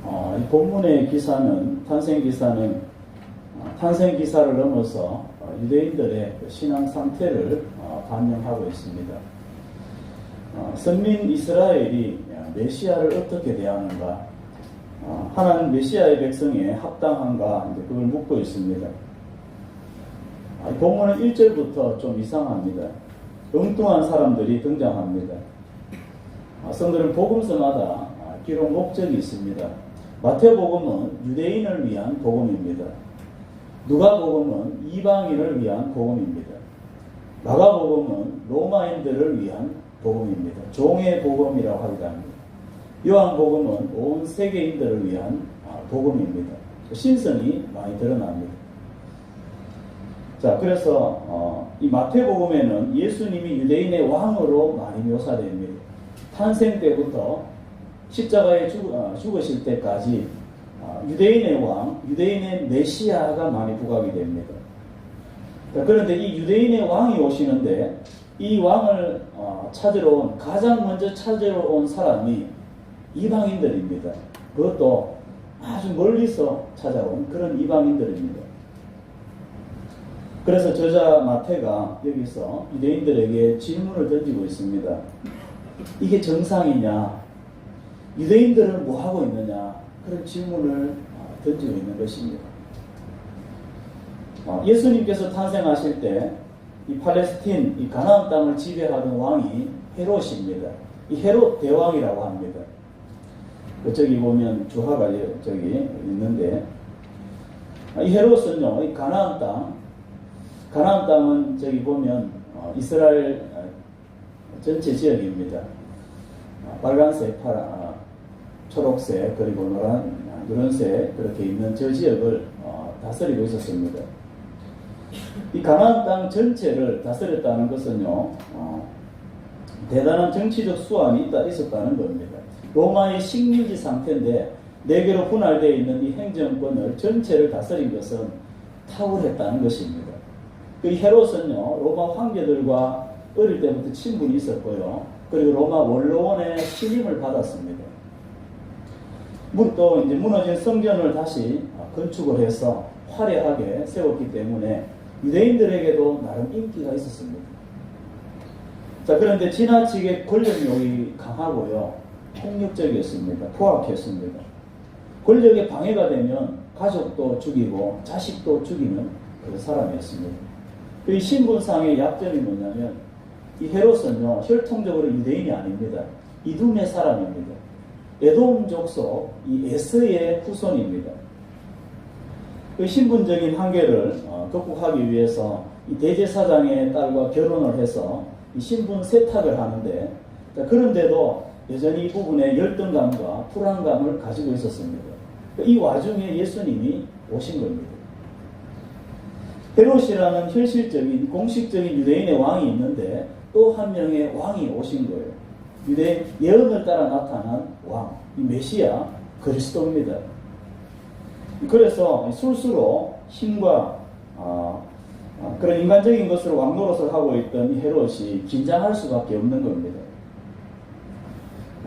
이 본문의 기사는, 탄생 기사를 넘어서 유대인들의 신앙 상태를 반영하고 있습니다. 선민 이스라엘이 메시아를 어떻게 대하는가, 하나님 메시아의 백성에 합당한가, 그걸 묻고 있습니다. 본문은 1절부터 좀 이상합니다. 엉뚱한 사람들이 등장합니다. 성들은 복음서마다 기록 목적이 있습니다. 마태복음은 유대인을 위한 복음입니다. 누가복음은 이방인을 위한 복음입니다. 마가복음은 로마인들을 위한 복음입니다. 종의 복음이라고 하기도 합니다. 요한복음은 온 세계인들을 위한 복음입니다. 신성이 많이 드러납니다. 자, 그래서 이 마태복음에는 예수님이 유대인의 왕으로 많이 묘사됩니다. 탄생 때부터 십자가에 죽으실 때까지 유대인의 왕, 유대인의 메시아가 많이 부각이 됩니다. 자, 그런데 이 유대인의 왕이 오시는데 이 왕을 가장 먼저 찾으러 온 사람이 이방인들입니다. 그것도 아주 멀리서 찾아온 그런 이방인들입니다. 그래서 저자 마태가 여기서 유대인들에게 질문을 던지고 있습니다. 이게 정상이냐? 유대인들은 뭐 하고 있느냐? 그런 질문을 던지고 있는 것입니다. 예수님께서 탄생하실 때 이 팔레스틴, 이 가나안 땅을 지배하던 왕이 헤롯입니다. 이 헤롯 대왕이라고 합니다. 저기 보면 주화가 저기 있는데, 이 헤롯은요, 이 가나안 땅은 저기 보면 이스라엘 전체 지역입니다. 빨간색, 초록색, 그리고 노란색 그렇게 있는 저 지역을 다스리고 있었습니다. 이 가나안 땅 전체를 다스렸다는 것은요, 대단한 정치적 수완이 있었다는 겁니다. 로마의 식민지 상태인데 4개로 분할되어 있는 이 행정권을 전체를 다스린 것은 탁월했다는 것입니다. 이 헤롯은요, 로마 황제들과 어릴 때부터 친분이 있었고요. 그리고 로마 원로원의 신임을 받았습니다. 또 이제 무너진 성전을 다시 건축을 해서 화려하게 세웠기 때문에 유대인들에게도 나름 인기가 있었습니다. 자, 그런데 지나치게 권력욕이 강하고요, 폭력적이었습니다. 포악했습니다. 권력에 방해가 되면 가족도 죽이고 자식도 죽이는 그 사람이었습니다. 이 신분상의 약점이 뭐냐면 이 헤롯은요, 혈통적으로 유대인이 아닙니다. 이둠의 사람입니다. 에돔 족속 이 에서의 후손입니다. 그 신분적인 한계를 극복하기 위해서 이 대제사장의 딸과 결혼을 해서 이 신분 세탁을 하는데, 그런데도 여전히 이 부분에 열등감과 불안감을 가지고 있었습니다. 이 와중에 예수님이 오신 겁니다. 헤롯이라는 현실적인 공식적인 유대인의 왕이 있는데 또 한 명의 왕이 오신 거예요. 유대인 예언을 따라 나타난 왕, 이 메시아 그리스도입니다. 그래서 스스로 힘과 그런 인간적인 것으로 왕 노릇을 하고 있던 이 헤롯이 긴장할 수밖에 없는 겁니다.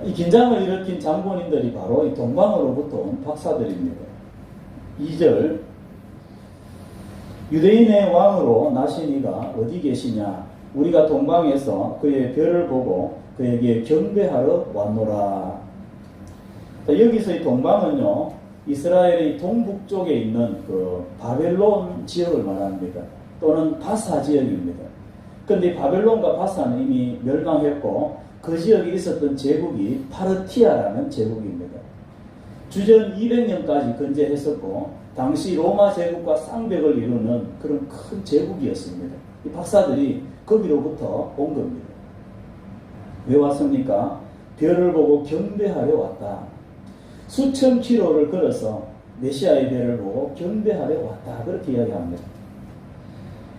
이 긴장을 일으킨 장본인들이 바로 이 동방으로부터 온 박사들입니다. 2절, 유대인의 왕으로 나신 이가 어디 계시냐? 우리가 동방에서 그의 별을 보고 그에게 경배하러 왔노라. 여기서 이 동방은요, 이스라엘의 동북쪽에 있는 그 바벨론 지역을 말합니다. 또는 바사 지역입니다. 그런데 바벨론과 바사는 이미 멸망했고 그 지역에 있었던 제국이 파르티아라는 제국입니다. 주전 200년까지 건재했었고 당시 로마 제국과 쌍벽을 이루는 그런 큰 제국이었습니다. 이 박사들이 거기로부터 온 겁니다. 왜 왔습니까? 별을 보고 경배하려 왔다. 수천 킬로를 걸어서 메시아의 별을 보고 경배하려 왔다. 그렇게 이야기합니다.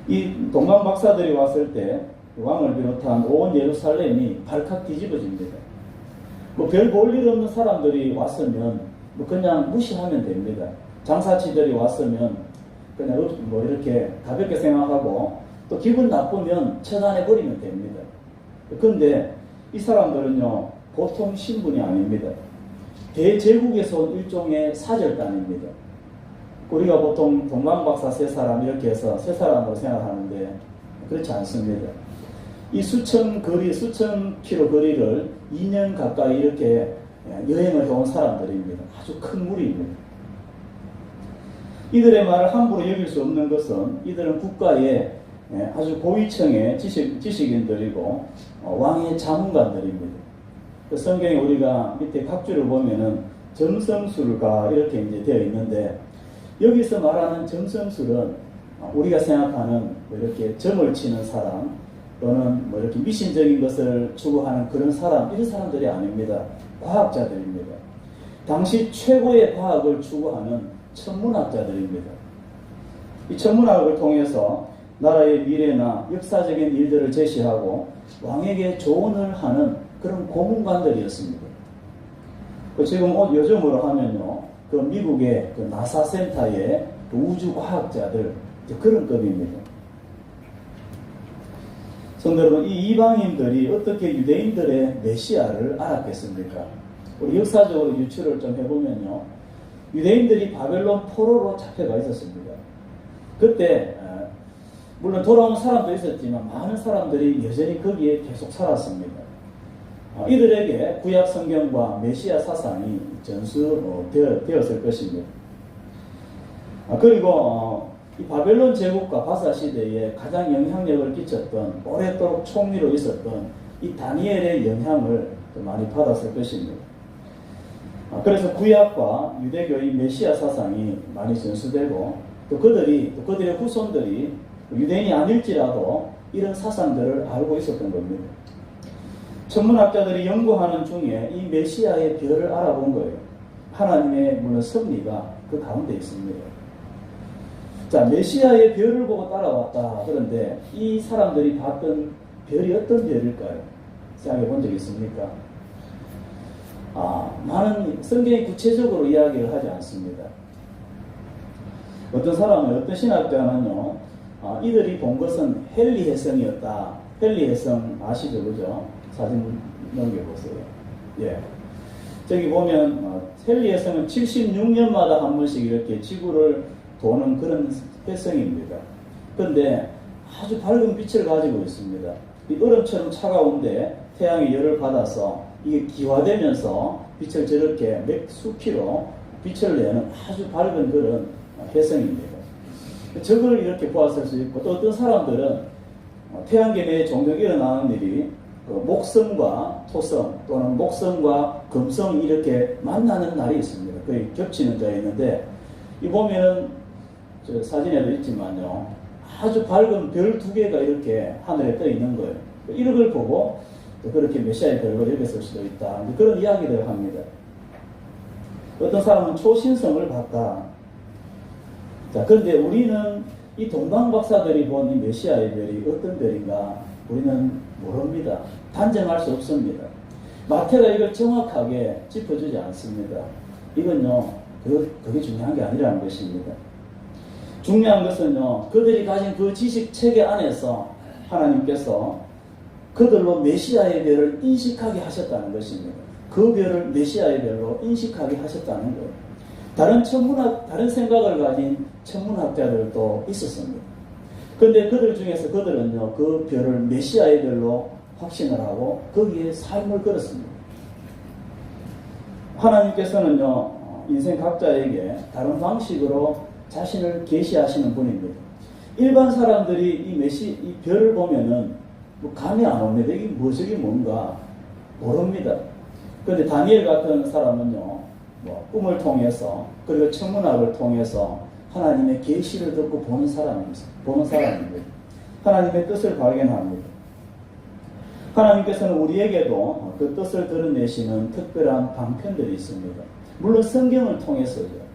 이 동방 박사들이 왔을 때 왕을 비롯한 온 예루살렘이 발칵 뒤집어집니다. 별 볼 일 없는 사람들이 왔으면 그냥 무시하면 됩니다. 장사치들이 왔으면 그냥 이렇게 가볍게 생각하고 또 기분 나쁘면 처단해버리면 됩니다. 그런데 이 사람들은요, 보통 신분이 아닙니다. 대제국에서 온 일종의 사절단입니다. 우리가 보통 동방박사 세 사람 이렇게 해서 세 사람으로 생각하는데 그렇지 않습니다. 이 수천 킬로 거리를 2년 가까이 이렇게 여행을 해온 사람들입니다. 아주 큰 무리입니다. 이들의 말을 함부로 여길 수 없는 것은 이들은 국가의 아주 고위층의 지식인들이고 왕의 자문관들입니다. 그 성경에 우리가 밑에 각주를 보면은 점성술가 이렇게 이제 되어 있는데 여기서 말하는 점성술은 우리가 생각하는 뭐 이렇게 점을 치는 사람 또는 뭐 이렇게 미신적인 것을 추구하는 그런 사람, 이런 사람들이 아닙니다. 과학자들입니다. 당시 최고의 과학을 추구하는 천문학자들입니다. 이 천문학을 통해서 나라의 미래나 역사적인 일들을 제시하고 왕에게 조언을 하는 그런 고문관들이었습니다. 지금 요즘으로 하면요, 그 미국의 그 나사 센터의 우주과학자들, 그런 급입니다. 성도 여러분, 이 이방인들이 어떻게 유대인들의 메시아를 알았겠습니까? 우리 역사적으로 유추를 좀 해보면요, 유대인들이 바벨론 포로로 잡혀가 있었습니다. 그때 물론 돌아온 사람도 있었지만 많은 사람들이 여전히 거기에 계속 살았습니다. 이들에게 구약 성경과 메시아 사상이 전수되었을 것입니다. 그리고 이 바벨론 제국과 바사 시대에 가장 영향력을 끼쳤던, 오랫도록 총리로 있었던 이 다니엘의 영향을 많이 받았을 것입니다. 그래서 구약과 유대교의 메시아 사상이 많이 전수되고 또 그들의 후손들이 유대인이 아닐지라도 이런 사상들을 알고 있었던 겁니다. 천문학자들이 연구하는 중에 이 메시아의 별을 알아본 거예요. 하나님의 물론 섭리가 그 가운데 있습니다. 자, 메시아의 별을 보고 따라왔다. 그런데 이 사람들이 봤던 별이 어떤 별일까요? 생각해 본 적 있습니까? 많은 성경이 구체적으로 이야기를 하지 않습니다. 어떤 사람은, 어떤 신학자는요, 이들이 본 것은 헨리해성이었다. 헨리해성 아시죠? 그죠? 사진 넘겨보세요. 예. 저기 보면, 헨리해성은 76년마다 한 번씩 이렇게 지구를 도는 그런 혜성입니다. 그런데 아주 밝은 빛을 가지고 있습니다. 이 얼음처럼 차가운데 태양의 열을 받아서 이게 기화되면서 빛을 저렇게 몇 수키로 빛을 내는 아주 밝은 그런 혜성입니다. 저걸 이렇게 보았을 수 있고, 또 어떤 사람들은 태양계 내에 종종 일어나는 일이 목성과 토성 또는 목성과 금성이 이렇게 만나는 날이 있습니다. 거의 겹치는 자가 있는데, 이 보면은 저 사진에도 있지만요, 아주 밝은 별 2개가 이렇게 하늘에 떠 있는 거예요. 이런 걸 보고 그렇게 메시아의 별로 여겼을 수도 있다, 그런 이야기들을 합니다. 어떤 사람은 초신성을 봤다. 자, 그런데 우리는 이 동방박사들이 본 이 메시아의 별이 어떤 별인가 우리는 모릅니다. 단정할 수 없습니다. 마태가 이걸 정확하게 짚어주지 않습니다. 이건요, 그게 중요한 게 아니라는 것입니다. 중요한 것은요, 그들이 가진 그 지식 체계 안에서 하나님께서 그들로 메시아의 별을 인식하게 하셨다는 것입니다. 그 별을 메시아의 별로 인식하게 하셨다는 거예요. 다른 생각을 가진 천문학자들도 있었습니다. 그런데 그들 중에서 그들은요, 그 별을 메시아의 별로 확신을 하고 거기에 삶을 걸었습니다. 하나님께서는요, 인생 각자에게 다른 방식으로 자신을 계시하시는 분입니다. 일반 사람들이 이 별을 보면은 뭐 감이 안 옵니다. 이게 저게 뭔가 모릅니다. 그런데 다니엘 같은 사람은요, 뭐 꿈을 통해서 그리고 천문학을 통해서 하나님의 계시를 듣고 보는 사람입니다. 하나님의 뜻을 발견합니다. 하나님께서는 우리에게도 그 뜻을 드러내시는 특별한 방편들이 있습니다. 물론 성경을 통해서죠.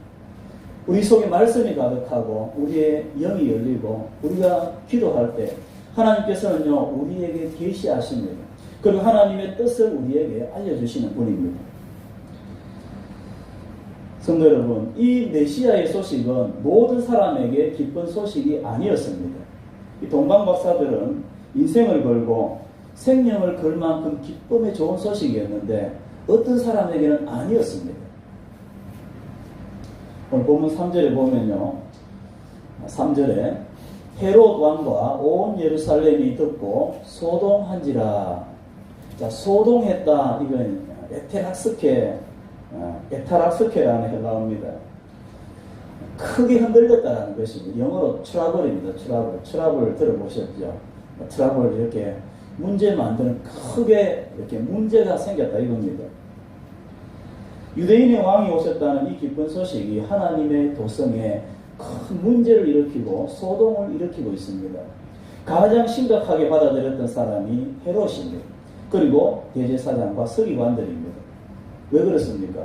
우리 속에 말씀이 가득하고 우리의 영이 열리고 우리가 기도할 때 하나님께서는요, 우리에게 계시하십니다. 그리고 하나님의 뜻을 우리에게 알려주시는 분입니다. 성도 여러분, 이 메시아의 소식은 모든 사람에게 기쁜 소식이 아니었습니다. 이 동방박사들은 인생을 걸고 생명을 걸 만큼 기쁨에 좋은 소식이었는데 어떤 사람에게는 아니었습니다. 오늘 본문 3절에 보면요. 3절에 헤롯 왕과 온 예루살렘이 듣고 소동한지라. 자, 소동했다. 이건 에타락스케라는 헬라어입니다. 크게 흔들렸다는 것입니다. 영어로 트러블입니다. 트러블 들어보셨죠? 트러블 이렇게 문제 만드는 크게 이렇게 문제가 생겼다 이겁니다. 유대인의 왕이 오셨다는 이 기쁜 소식이 하나님의 도성에 큰 문제를 일으키고 소동을 일으키고 있습니다. 가장 심각하게 받아들였던 사람이 헤롯입니다. 그리고 대제사장과 서기관들입니다. 왜 그렇습니까?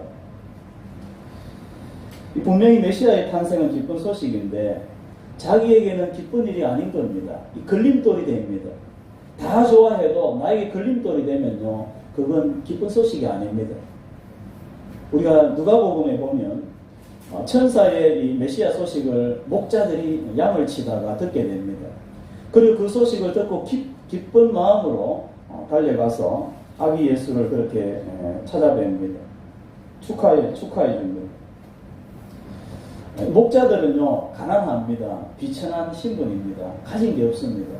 분명히 메시아의 탄생은 기쁜 소식인데 자기에게는 기쁜 일이 아닌 겁니다. 이 걸림돌이 됩니다. 다 좋아해도 나에게 걸림돌이 되면요, 그건 기쁜 소식이 아닙니다. 우리가 누가복음에 보면 천사의 이 메시아 소식을 목자들이 양을 치다가 듣게 됩니다. 그리고 그 소식을 듣고 기쁜 마음으로 달려가서 아기 예수를 그렇게 찾아뵙니다. 축하해 줍니다. 목자들은요, 가난합니다. 비천한 신분입니다. 가진 게 없습니다.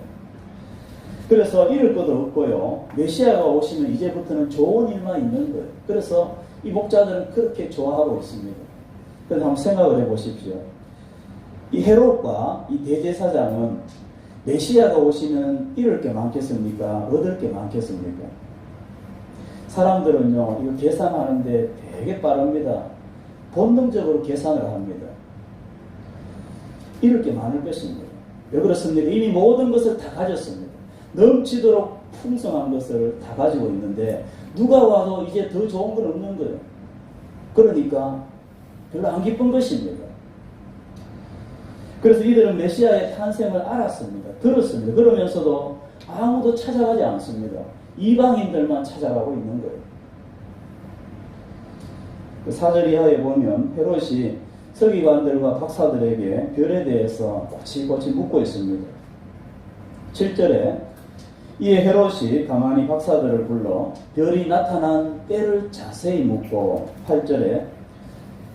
그래서 잃을 것도 없고요, 메시아가 오시면 이제부터는 좋은 일만 있는 거예요. 그래서 이 목자들은 그렇게 좋아하고 있습니다. 그래서 한번 생각을 해보십시오. 이 헤롯과 이 대제사장은 메시아가 오시면 잃을 게 많겠습니까? 얻을 게 많겠습니까? 사람들은요, 이거 계산하는데 되게 빠릅니다. 본능적으로 계산을 합니다. 잃을 게 많을 것입니다. 왜 그렇습니까? 이미 모든 것을 다 가졌습니다. 넘치도록 풍성한 것을 다 가지고 있는데 누가 와도 이제 더 좋은 건 없는 거예요. 그러니까 별로 안 기쁜 것입니다. 그래서 이들은 메시아의 탄생을 알았습니다. 들었습니다. 그러면서도 아무도 찾아가지 않습니다. 이방인들만 찾아가고 있는 거예요. 4절 이하에 보면 헤롯이 서기관들과 박사들에게 별에 대해서 꼬치꼬치 묻고 있습니다. 7절에 이에 헤롯이 가만히 박사들을 불러 별이 나타난 때를 자세히 묻고 8절에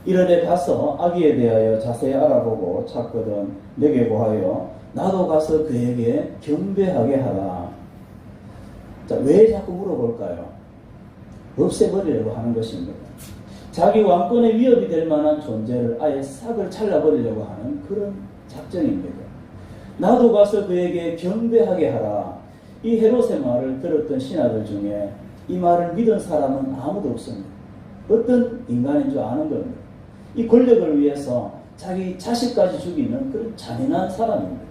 이르되 가서 아기에 대하여 자세히 알아보고 찾거든 내게 고하여 나도 가서 그에게 경배하게 하라. 자, 왜 자꾸 물어볼까요? 없애버리려고 하는 것입니다. 자기 왕권에 위협이 될 만한 존재를 아예 싹을 잘라버리려고 하는 그런 작정입니다. 나도 가서 그에게 경배하게 하라. 이 헤롯의 말을 들었던 신하들 중에 이 말을 믿은 사람은 아무도 없습니다. 어떤 인간인 줄 아는 겁니다. 이 권력을 위해서 자기 자식까지 죽이는 그런 잔인한 사람입니다.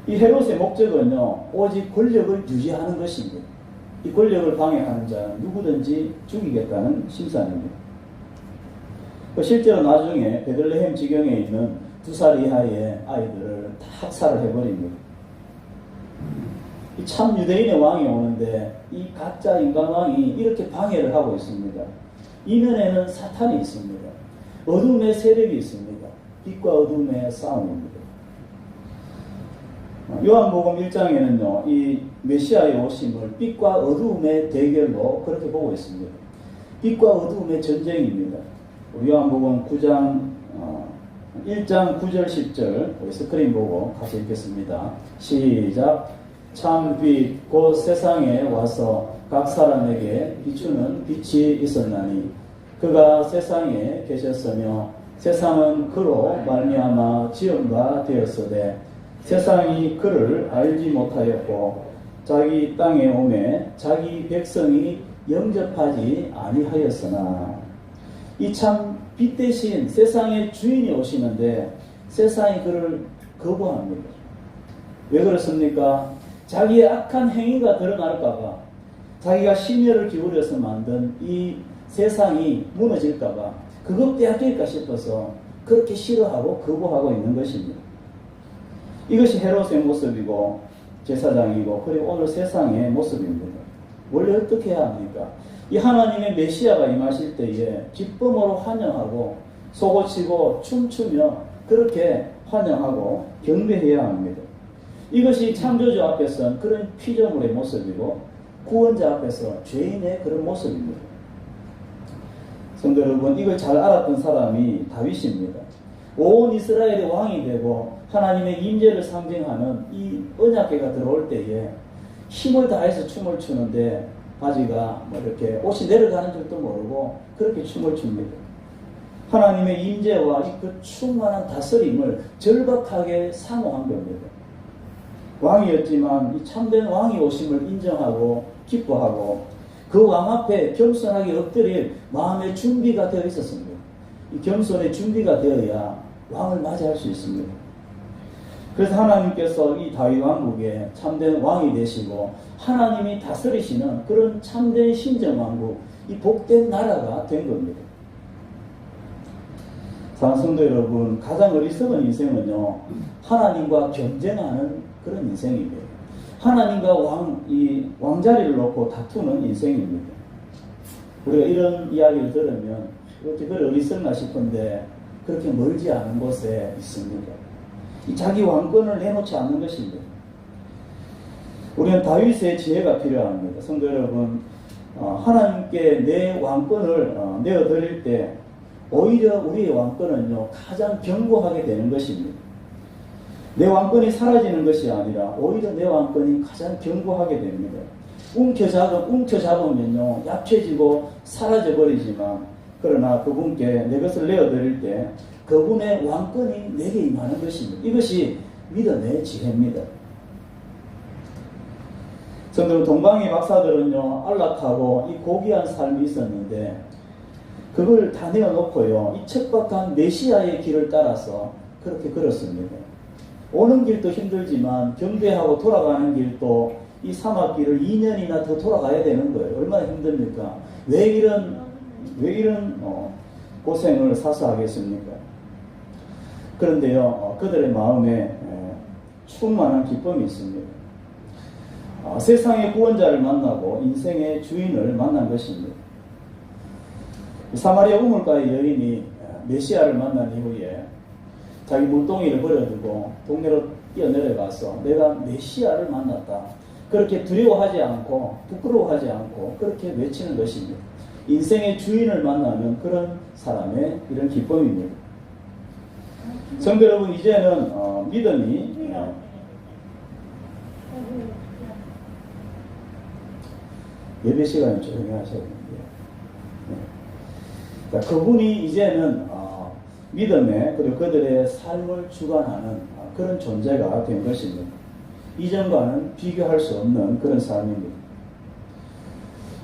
이 헤롯의 목적은요, 오직 권력을 유지하는 것입니다. 이 권력을 방해하는 자는 누구든지 죽이겠다는 심산입니다. 실제로 나중에 베들레헴 지경에 있는 2살 이하의 아이들을 다 학살을 해버립니다. 참 유대인의 왕이 오는데 이 가짜 인간왕이 이렇게 방해를 하고 있습니다. 이면에는 사탄이 있습니다. 어둠의 세력이 있습니다. 빛과 어둠의 싸움입니다. 요한복음 1장에는요, 이 메시아의 오심을 빛과 어두움의 대결로 그렇게 보고 있습니다. 빛과 어두움의 전쟁입니다. 요한복음 9장 1장 9절 10절 우리 스크린 보고 같이 읽겠습니다. 시작. 참 빛 곧 세상에 와서 각 사람에게 비추는 빛이 있었나니 그가 세상에 계셨으며 세상은 그로 말미암아 지은 바 되었으되 세상이 그를 알지 못하였고 자기 땅에 오매 자기 백성이 영접하지 아니하였으나 이 참 빛 대신 세상의 주인이 오시는데 세상이 그를 거부합니다. 왜 그렇습니까? 자기의 악한 행위가 드러날까봐, 자기가 심혈을 기울여서 만든 이 세상이 무너질까봐, 그것 빼앗길까 싶어서 그렇게 싫어하고 거부하고 있는 것입니다. 이것이 헤롯의 모습이고 제사장이고 그리고 오늘 세상의 모습입니다. 원래 어떻게 해야 합니까? 이 하나님의 메시아가 임하실 때에 기쁨으로 환영하고 소고치고 춤추며 그렇게 환영하고 경배해야 합니다. 이것이 창조주 앞에서는 그런 피조물의 모습이고 구원자 앞에서 죄인의 그런 모습입니다. 성도 여러분, 이걸 잘 알았던 사람이 다윗입니다. 온 이스라엘의 왕이 되고 하나님의 임재를 상징하는 이 언약궤가 들어올 때에 힘을 다해서 춤을 추는데 바지가 뭐 이렇게 옷이 내려가는 줄도 모르고 그렇게 춤을 춥니다. 하나님의 임재와 그 충만한 다스림을 절박하게 사모한 겁니다. 왕이었지만 이 참된 왕이 오심을 인정하고 기뻐하고 그 왕 앞에 겸손하게 엎드릴 마음의 준비가 되어 있었습니다. 이 겸손의 준비가 되어야 왕을 맞이할 수 있습니다. 그래서 하나님께서 이 다윗 왕국에 참된 왕이 되시고 하나님이 다스리시는 그런 참된 신정왕국, 이 복된 나라가 된 겁니다. 사랑하는 성도 여러분, 가장 어리석은 인생은요, 하나님과 경쟁하는 그런 인생입니다. 하나님과 왕자리를 놓고 다투는 인생입니다. 우리가 이런 이야기를 들으면 이렇게 어리석나 싶은데 그렇게 멀지 않은 곳에 있습니다. 자기 왕권을 내놓지 않는 것입니다. 우리는 다윗의 지혜가 필요합니다. 성도 여러분, 하나님께 내 왕권을 내어드릴 때 오히려 우리의 왕권은요, 가장 견고하게 되는 것입니다. 내 왕권이 사라지는 것이 아니라 오히려 내 왕권이 가장 견고하게 됩니다. 움켜잡으면요, 약해지고 사라져버리지만, 그러나 그분께 내 것을 내어드릴 때 그분의 왕권이 내게 임하는 것입니다. 이것이 믿음의 지혜입니다. 성도 동방의 박사들은요, 안락하고 이 고귀한 삶이 있었는데 그걸 다 내어놓고요, 이 척박한 메시아의 길을 따라서 그렇게 걸었습니다. 오는 길도 힘들지만 경배하고 돌아가는 길도 이 사막길을 2년이나 더 돌아가야 되는 거예요. 얼마나 힘듭니까? 왜 이런 고생을 사서 하겠습니까? 그런데요, 그들의 마음에 충만한 기쁨이 있습니다. 세상의 구원자를 만나고 인생의 주인을 만난 것입니다. 사마리아 우물가의 여인이 메시아를 만난 이후에 자기 물동이를 버려두고 동네로 뛰어내려가서 내가 메시아를 만났다, 그렇게 두려워하지 않고 부끄러워하지 않고 그렇게 외치는 것입니다. 인생의 주인을 만나는 그런 사람의 이런 기쁨입니다. 성도 여러분, 이제는 믿음이 예배 시간에 조용히 하셔야 됩니다. 네. 그분이 이제는 믿음에 그리고 그들의 삶을 주관하는 그런 존재가 된 것입니다. 이전과는 비교할 수 없는 그런 삶입니다.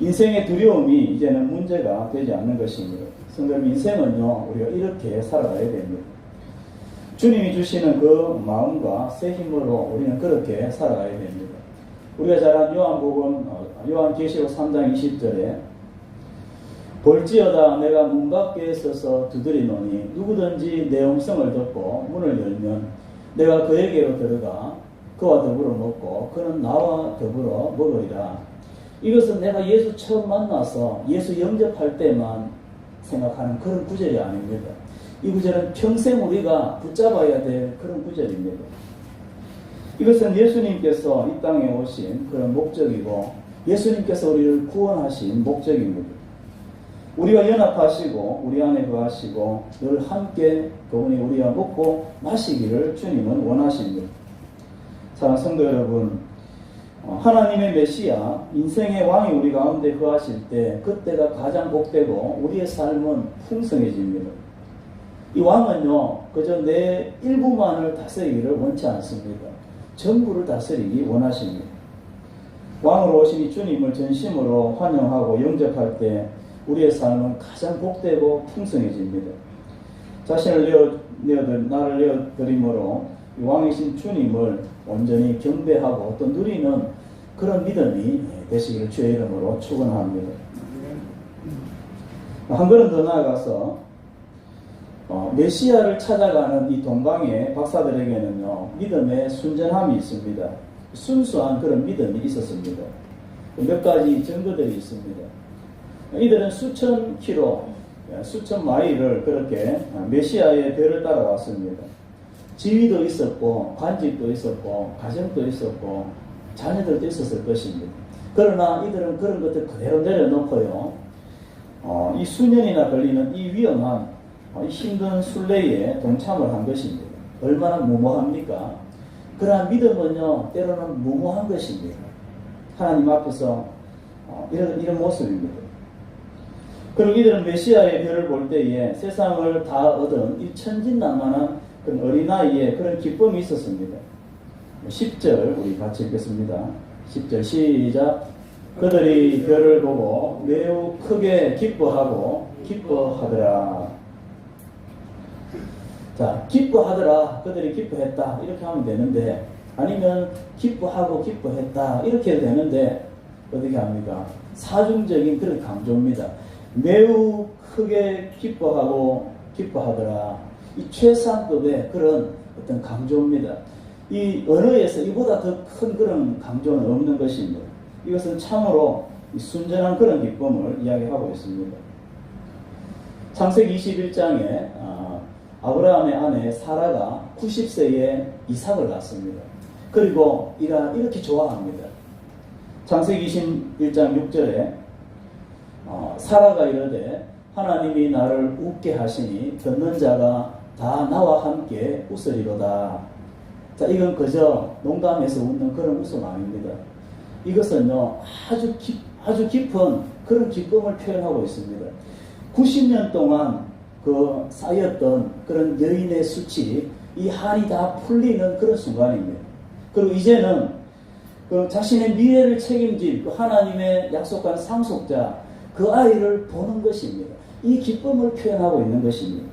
인생의 두려움이 이제는 문제가 되지 않는 것입니다. 성도 여러분, 인생은요, 우리가 이렇게 살아가야 됩니다. 주님이 주시는 그 마음과 새 힘으로 우리는 그렇게 살아가야 됩니다. 우리가 잘 아는 요한계시록 3장 20절에 볼지어다 내가 문 밖에 서서 두드리노니 누구든지 내 음성을 듣고 문을 열면 내가 그에게로 들어가 그와 더불어 먹고 그는 나와 더불어 먹으리라. 이것은 내가 예수 처음 만나서 예수 영접할 때만 생각하는 그런 구절이 아닙니다. 이 구절은 평생 우리가 붙잡아야 될 그런 구절입니다. 이것은 예수님께서 이 땅에 오신 그런 목적이고 예수님께서 우리를 구원하신 목적입니다. 우리와 연합하시고 우리 안에 거하시고 늘 함께 그분이 우리와 먹고 마시기를 주님은 원하십니다. 사랑하는 성도 여러분, 하나님의 메시아, 인생의 왕이 우리 가운데 거하실 때 그때가 가장 복되고 우리의 삶은 풍성해집니다. 이 왕은요, 그저 내 일부만을 다스리기를 원치 않습니다. 전부를 다스리기 원하십니다. 왕으로 오신 이 주님을 전심으로 환영하고 영접할 때 우리의 삶은 가장 복되고 풍성해집니다. 자신을 나를 내어드림으로 왕이신 주님을 온전히 경배하고 또 누리는 그런 믿음이 되시기를 주의 이름으로 축원합니다. 한 걸음 더 나아가서 메시아를 찾아가는 이 동방의 박사들에게는요, 믿음의 순전함이 있습니다. 순수한 그런 믿음이 있었습니다. 몇 가지 증거들이 있습니다. 이들은 수천 킬로, 수천 마일을 그렇게 메시아의 배를 따라왔습니다. 지위도 있었고 관직도 있었고 가정도 있었고 자녀들도 있었을 것입니다. 그러나 이들은 그런 것들 그대로 내려놓고요, 이 수년이나 걸리는 이 위험한 이 힘든 순례에 동참을 한 것입니다. 얼마나 무모합니까? 그러나 믿음은요, 때로는 무모한 것입니다. 하나님 앞에서 이런 모습입니다. 그리고 이들은 메시아의 별을 볼 때에 세상을 다 얻은 이 천진난만한 그런 어린아이의 그런 기쁨이 있었습니다. 10절 우리 같이 읽겠습니다. 10절 시작. 그들이 별을 보고 매우 크게 기뻐하고 기뻐하더라. 자, 기뻐하더라. 그들이 기뻐했다. 이렇게 하면 되는데, 아니면 기뻐하고 기뻐했다. 이렇게 해도 되는데, 어떻게 합니까? 사중적인 그런 강조입니다. 매우 크게 기뻐하고 기뻐하더라. 이 최상급의 그런 어떤 강조입니다. 이 언어에서 이보다 더 큰 그런 강조는 없는 것입니다. 이것은 참으로 순전한 그런 기쁨을 이야기하고 있습니다. 창세기 21장에 아브라함의 아내 사라가 90세에 이삭을 낳습니다. 그리고 이렇게 좋아합니다. 창세기 21장 6절에 사라가 이르되 하나님이 나를 웃게 하시니 듣는 자가 다 나와 함께 웃으리로다. 자, 이건 그저 농담해서 웃는 그런 웃음 아닙니다. 이것은요, 아주 깊은 그런 기쁨을 표현하고 있습니다. 90년 동안 그 쌓였던 그런 여인의 수치, 이 한이 다 풀리는 그런 순간입니다. 그리고 이제는 그 자신의 미래를 책임질 그 하나님의 약속한 상속자, 그 아이를 보는 것입니다. 이 기쁨을 표현하고 있는 것입니다.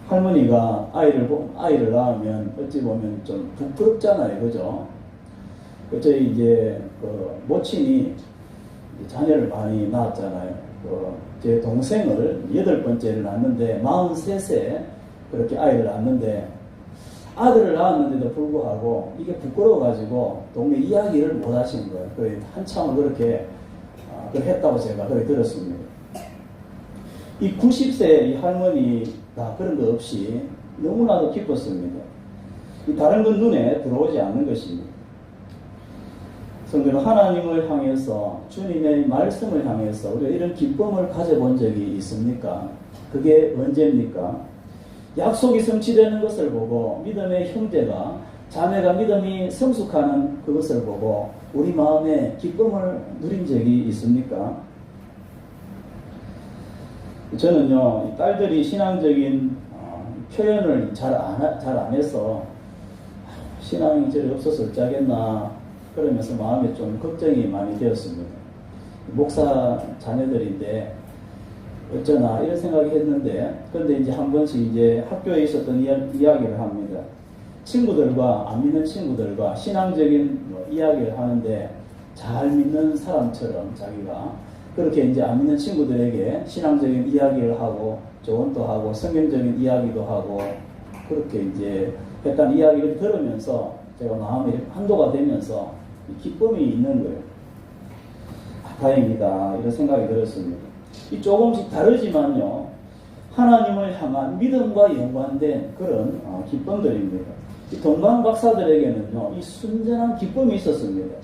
할머니가 아이를 낳으면 어찌 보면 좀 부끄럽잖아요. 그죠? 저희 이제 모친이 자녀를 많이 낳았잖아요. 제 동생을 8번째를 낳았는데 43세 그렇게 아이를 낳았는데 아들을 낳았는데도 불구하고 이게 부끄러워가지고 동네 이야기를 못 하시는 거예요. 그래 한참을 그렇게 했다고 제가 그렇게 들었습니다. 이 90세 이 할머니가 그런 것 없이 너무나도 기뻤습니다. 다른 건 눈에 들어오지 않는 것입니다. 성경은 하나님을 향해서 주님의 말씀을 향해서 우리가 이런 기쁨을 가져본 적이 있습니까? 그게 언제입니까? 약속이 성취되는 것을 보고 믿음의 형제가 자매가 믿음이 성숙하는 그것을 보고 우리 마음에 기쁨을 누린 적이 있습니까? 저는요, 딸들이 신앙적인 표현을 잘 안 해서 신앙이 저리 없어서 어쩌겠나 그러면서 마음에 좀 걱정이 많이 되었습니다. 목사 자녀들인데 어쩌나 이런 생각이 했는데, 그런데 이제 한 번씩 이제 학교에 있었던 이야기를 합니다. 친구들과 안 믿는 친구들과 신앙적인 이야기를 하는데 잘 믿는 사람처럼 자기가 그렇게 이제 안 믿는 친구들에게 신앙적인 이야기를 하고 조언도 하고 성경적인 이야기도 하고 그렇게 이제 했던 이야기를 들으면서 제가 마음이 한도가 되면서 기쁨이 있는 거예요. 다행이다 이런 생각이 들었습니다. 이 조금씩 다르지만요, 하나님을 향한 믿음과 연관된 그런 기쁨들입니다. 이 동방 박사들에게는요, 이 순전한 기쁨이 있었습니다.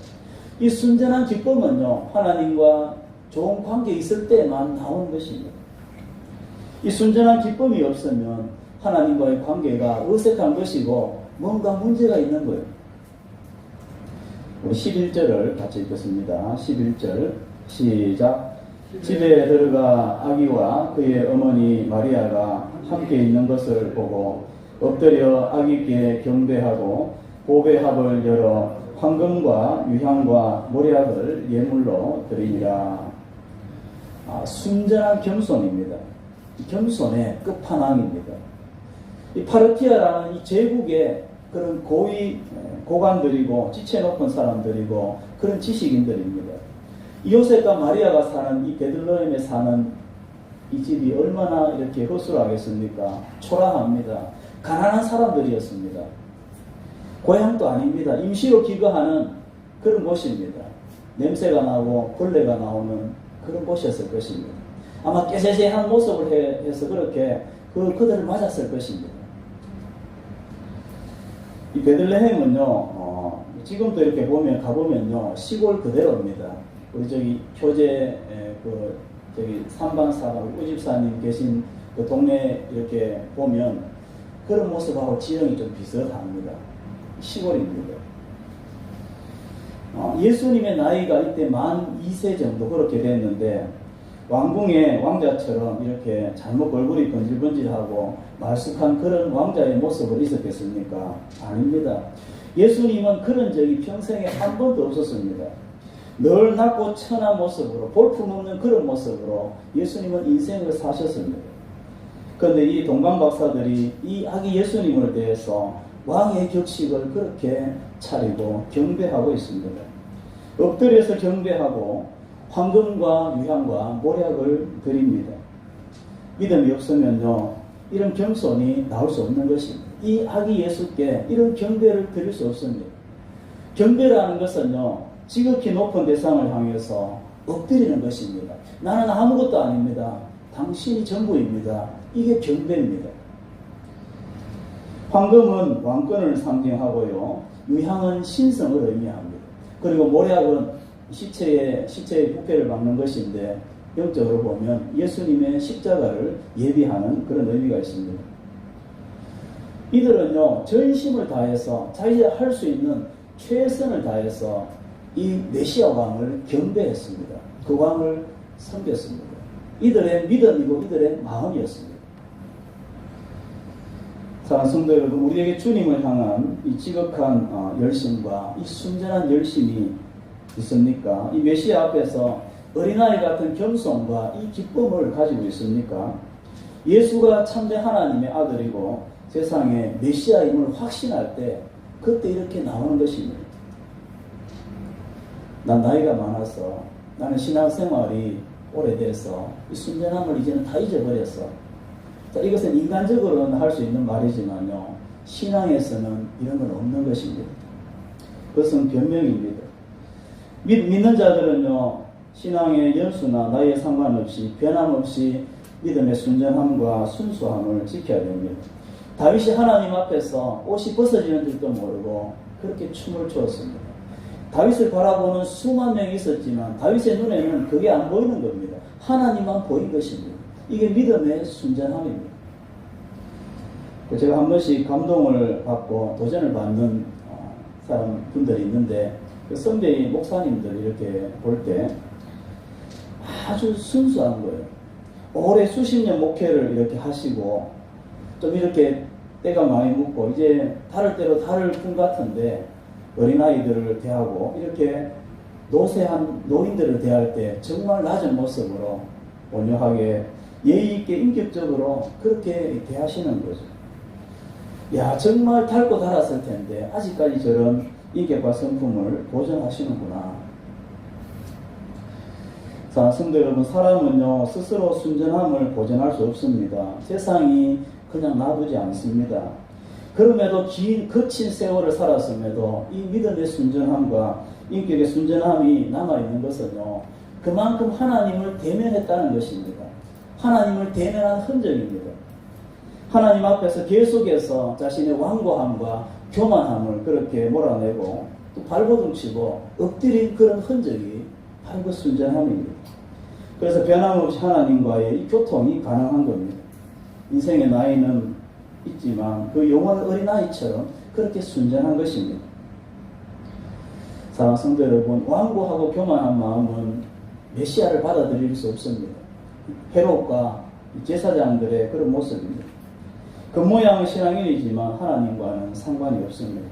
이 순전한 기쁨은요, 하나님과 좋은 관계 있을 때만 나오는 것입니다. 이 순전한 기쁨이 없으면 하나님과의 관계가 어색한 것이고 뭔가 문제가 있는 거예요. 11절을 같이 읽겠습니다. 11절 시작. 집에 들어가 아기와 그의 어머니 마리아가 함께 있는 것을 보고 엎드려 아기께 경배하고 보배합을 열어 황금과 유향과 모략을 예물로 드리니라. 순전한 겸손입니다. 겸손의 끝판왕입니다. 이 파르티아라는 이 제국의 그런 고관들이고 지체 높은 사람들이고 그런 지식인들입니다. 요셉과 마리아가 사는 이 베들레헴에 사는 이 집이 얼마나 이렇게 허술하겠습니까? 초라합니다. 가난한 사람들이었습니다. 고향도 아닙니다. 임시로 기거하는 그런 곳입니다. 냄새가 나고 벌레가 나오는 그런 곳이었을 것입니다. 아마 깨세세한 모습을 해서 그렇게 그들을 맞았을 것입니다. 이 베들레헴은요, 지금도 이렇게 가보면요, 시골 그대로입니다. 우리 저기 교제 저기 3방 4방 우집사님 계신 그 동네 이렇게 보면 그런 모습하고 지형이 좀 비슷합니다. 시골입니다. 예수님의 나이가 이때 만 2세 정도 그렇게 됐는데 왕궁의 왕자처럼 이렇게 잘못 얼굴이 번질번질하고 말쑥한 그런 왕자의 모습을 있었겠습니까? 아닙니다. 예수님은 그런 적이 평생에 한 번도 없었습니다. 늘 낮고 천한 모습으로 볼품없는 그런 모습으로 예수님은 인생을 사셨습니다. 그런데 이 동방박사들이 이 아기 예수님을 대해서 왕의 격식을 그렇게 차리고 경배하고 있습니다. 엎드려서 경배하고 황금과 유향과 모략을 드립니다. 믿음이 없으면요 이런 겸손이 나올 수 없는 것입니다. 이 아기 예수께 이런 경배를 드릴 수 없습니다. 경배라는 것은요 지극히 높은 대상을 향해서 엎드리는 것입니다. 나는 아무것도 아닙니다. 당신이 전부입니다. 이게 경배입니다. 황금은 왕권을 상징하고요. 유향은 신성을 의미합니다. 그리고 모략은 시체의 부패를 막는 것인데 영적으로 보면 예수님의 십자가를 예비하는 그런 의미가 있습니다. 이들은요 전심을 다해서 자기가 할 수 있는 최선을 다해서 이 메시아 왕을 경배했습니다. 그 왕을 섬겼습니다. 이들의 믿음이고 이들의 마음이었습니다. 사랑하는 성도 여러분, 우리에게 주님을 향한 이 지극한 열심과 이 순전한 열심이 있습니까? 이 메시아 앞에서 어린아이 같은 겸손과 이 기쁨을 가지고 있습니까? 예수가 참된 하나님의 아들이고 세상에 메시아임을 확신할 때 그때 이렇게 나오는 것입니다. 난 나이가 많아서 나는 신앙생활이 오래돼서 이 순전함을 이제는 다 잊어버렸어. 자, 이것은 인간적으로는 할 수 있는 말이지만요 신앙에서는 이런 건 없는 것입니다. 그것은 변명입니다. 믿는 자들은요 신앙의 연수나 나이에 상관없이 변함없이 믿음의 순전함과 순수함을 지켜야 됩니다. 다윗이 하나님 앞에서 옷이 벗어지는 줄도 모르고 그렇게 춤을 추었습니다. 다윗을 바라보는 수만 명이 있었지만 다윗의 눈에는 그게 안 보이는 겁니다. 하나님만 보인 것입니다. 이게 믿음의 순전함입니다. 제가 한 번씩 감동을 받고 도전을 받는 분들이 있는데 그 선배 목사님들 이렇게 볼 때 아주 순수한 거예요. 오래 수십 년 목회를 이렇게 하시고 좀 이렇게 때가 많이 묻고 이제 다를 대로 다를 뿐 같은데 어린아이들을 대하고 이렇게 노쇠한 노인들을 대할 때 정말 낮은 모습으로 온유하게 예의 있게 인격적으로 그렇게 대하시는 거죠. 야, 정말 닳고 닳았을 텐데 아직까지 저런 인격과 성품을 보존하시는구나. 자, 성도 여러분, 사람은요 스스로 순전함을 보존할 수 없습니다. 세상이 그냥 놔두지 않습니다. 그럼에도 거친 세월을 살았음에도 이 믿음의 순전함과 인격의 순전함이 남아있는 것은요 그만큼 하나님을 대면했다는 것입니다. 하나님을 대면한 흔적입니다. 하나님 앞에서 계속해서 자신의 완고함과 교만함을 그렇게 몰아내고 또 발버둥치고 엎드린 그런 흔적이 바로 그 순전함입니다. 그래서 변함없이 하나님과의 이 교통이 가능한 겁니다. 인생의 나이는 있지만 그 영원한 어린아이처럼 그렇게 순전한 것입니다. 사랑하는 성도 여러분, 완고하고 교만한 마음은 메시아를 받아들일 수 없습니다. 헤롯과 제사장들의 그런 모습입니다. 겉모양은 신앙인이지만 하나님과는 상관이 없습니다.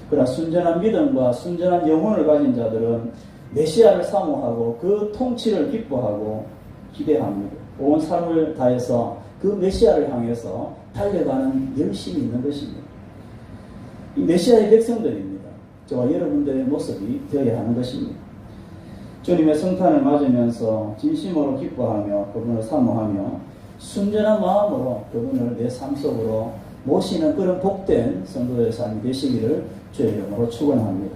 그러나 순전한 믿음과 순전한 영혼을 가진 자들은 메시아를 사모하고 그 통치를 기뻐하고 기대합니다. 온 삶을 다해서 그 메시아를 향해서 달려가는 열심이 있는 것입니다. 이 메시아의 백성들입니다. 저와 여러분들의 모습이 되어야 하는 것입니다. 주님의 성탄을 맞으면서 진심으로 기뻐하며 그분을 사모하며 순전한 마음으로 그분을 내 삶 속으로 모시는 그런 복된 성도의 삶이 되시기를 주의 이름으로 축원합니다.